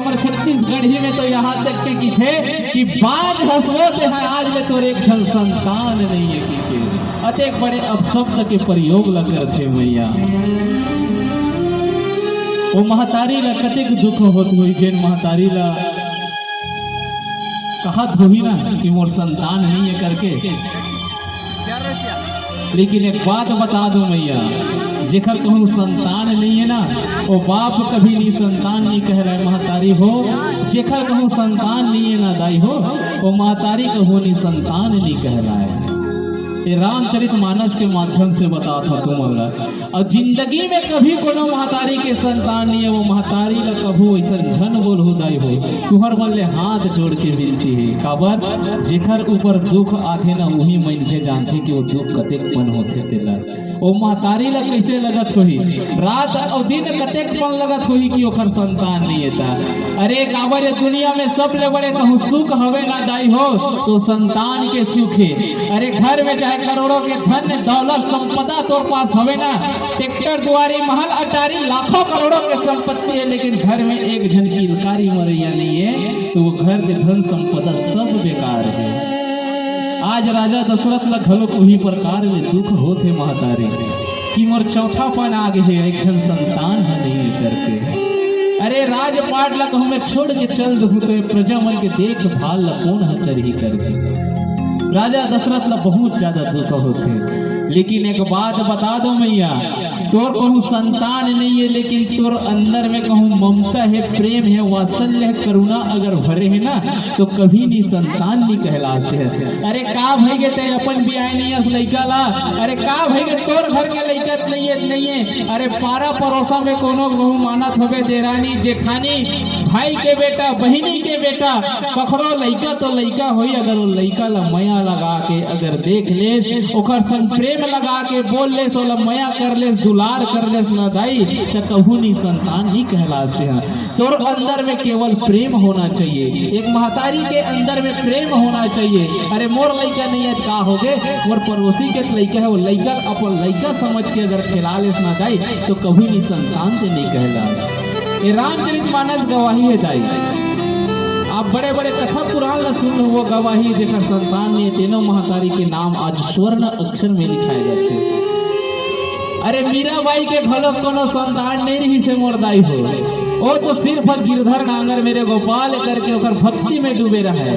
हमर छत्तीसगढ़ ही में तो यहाँ तक के थे कि बाज हंसवत है आज में तो एक झल संतान नहीं है कि अतेक बड़े अपशब्द के प्रयोग ल करथे मैया। वो महतारी ला कतेक दुख होत हुई जेन महतारी ला कहत होही ना कि मोर संतान नहीं है करके। लेकिन एक बात बता दो मैया, जेकर कहूँ संतान नहीं है ना वो बाप कभी नहीं संतान नहीं कह रहा है महतारी हो। जेकर कहूँ संतान नहीं है ना दाई हो वो महतारी कहो नहीं संतान नहीं कह रहा है। ये रामचरितमानस के माध्यम से बता था तुम्हारा। और जिंदगी में कभी कोनो महतारी के संतान नहीं है वो महतारी का कभू ऐसा झन बोल हो दाई हो तुहर मन ले हाथ जोड़ के विनती है। काबर जेकर ऊपर दुख आथे ना वही मनके जानथे कि वो दुख कतेक पन होथे तेला। वो महतारी ला कैसे लगत होही रात और दिन कतेक पन लगत होही कि ओकर संतान नहीं है। अरे काबर ये दुनिया में सबले बड़े कहूँ सुख हवे ना दाई हो तो संतान के सुख है। अरे घर में चाहे करोड़ों के धन दौलत संपदा तो पास हवे ना ट्रैक्टर दुआरी महल अटारी लाखों करोड़ों के संपत्ति है लेकिन घर में एक झन की इलकारी मरैया नहीं है तो वो घर के धन संपदा सब बेकार है। आज राजा दशरथ ला घलोक वही प्रकार ले दुख होते महतारी कि मोर चौथापन आगे है एक झन संतान है नहीं करके। अरे राजपाट ला कहूँ मैं छोड़ के चल दूँ तो प्रजा मन के देखभाल ला कौन हतर ही करके। राजा दशरथ ला बहुत ज्यादा दुख होते। लेकिन एक बात बता दो मैया, तोर कहूँ संतान नहीं है लेकिन तोर अंदर में कहूँ ममता है, प्रेम है, वात्सल्य है, करुणा अगर भरे है ना तो कभी नहीं संतान नहीं कहलाते हैं। अरे का भाई गे ते अपन भी आए नहीं लड़का ला, अरे का भाई गे तोर घर के लड़का नहीं है। अरे पारा पड़ोसा में कोनो कहूँ मानत होगे देरानी जेठानी भाई के बेटा बहिनी के बेटा कखरो लड़का तो लड़का होई अगर वो लड़का ला मया लगा के अगर देख ले ओकर संग प्रेम लगा के बोल ले सोला मया कर ले दुलार कर ले दाई तो कहूँ नहीं संतान नहीं कहलाते हैं। तोर अंदर में केवल प्रेम होना चाहिए, एक महतारी के अंदर में प्रेम होना चाहिए। अरे मोर लड़का नहीं है का हो गए मोर पड़ोसी के लड़का है वो लड़का अपन लड़का समझ के अगर खिला ले ना दाई तो कभी नहीं संतान से नहीं कहला। ये रामचरितमानस गवाही है दाई। आप बड़े बड़े कथा पुराण ला सुन वो गवाही जेकर संतान ने तीनों महतारी के नाम आज स्वर्ण अक्षर में लिखाए जाते। अरे मीराबाई के भलो कोनो संतान नहीं रही से मोर दाई हो वो तो सिर्फ गिरधर नांगर मेरे गोपाल करके ओकर भक्ति में डूबे रहे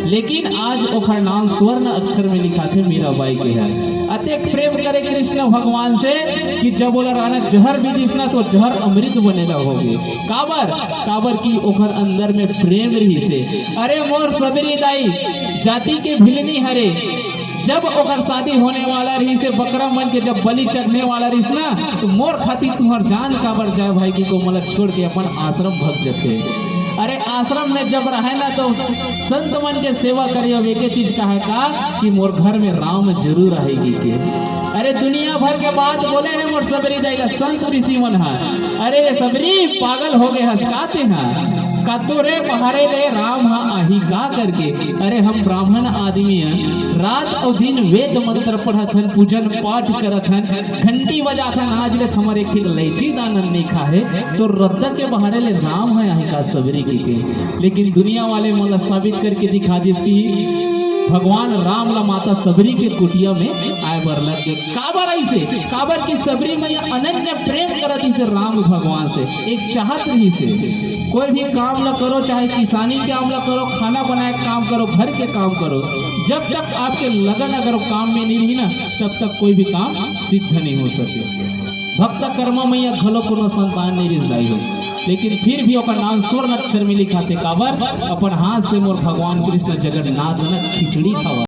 लेकिन आज ओकर नाम स्वर्ण अक्षर में लिखा थे मीराबाई के है। अतेक प्रेम करे कृष्ण भगवान से कि जब बोला राना जहर भी दिसना तो जहर अमृत बनेला होगे। काबर काबर की ओकर अंदर में प्रेम रही से। अरे मोर सबरी दाई जाति के भिलनी हरे जब ओकर शादी होने वाला रही से बकरा मन के जब बलि चढ़ने वाला रही ना तो मोर खातिर तुम्हार जान काबर जाए भाई की को मलक छोड़ के अपन आश्रम भग जाते। अरे आश्रम में जब रहे ना तो संत मन के सेवा करियो एक चीज का है का कि मोर घर में राम जरूर रहेगी के। अरे दुनिया भर के बात बोले हैं मोर सबरी जाएगा संत ऋषि मन है। अरे सबरी पागल हो गए हंसकाते हैं कतोरे बहारे ले राम हाँ आही गा करके। अरे हम ब्राह्मण आदमी हैं रात और दिन वेद मंत्र पढ़त हन पूजन पाठ करत हन घंटी बजात हन आज ले हमारे एक लैची दानन नहीं खाए तो रद्दा के बहारे ले राम है आही का सबरी के। लेकिन दुनिया वाले मतलब साबित करके दिखा दी कि भगवान राम ला माता सबरी के कुटिया में आए बरला के। काबर ऐसे काबर की सबरी मैया अनन्य प्रेम करत से राम भगवान से एक चाहत रही से। कोई भी काम न करो चाहे किसानी काम न करो खाना बनाए काम करो घर के काम करो जब तक आपके लगन अगर काम में नहीं रही ना तब तक कोई भी काम सिद्ध नहीं हो सके। भक्त कर्म मैया घलो कोनो संतान नहीं रिजलाई हो लेकिन फिर भी ओकर नाम स्वर्ण अक्षर में लिखा थे। काबर अपन हाथ से मोर भगवान कृष्ण जगन्नाथ ने खिचड़ी खावा।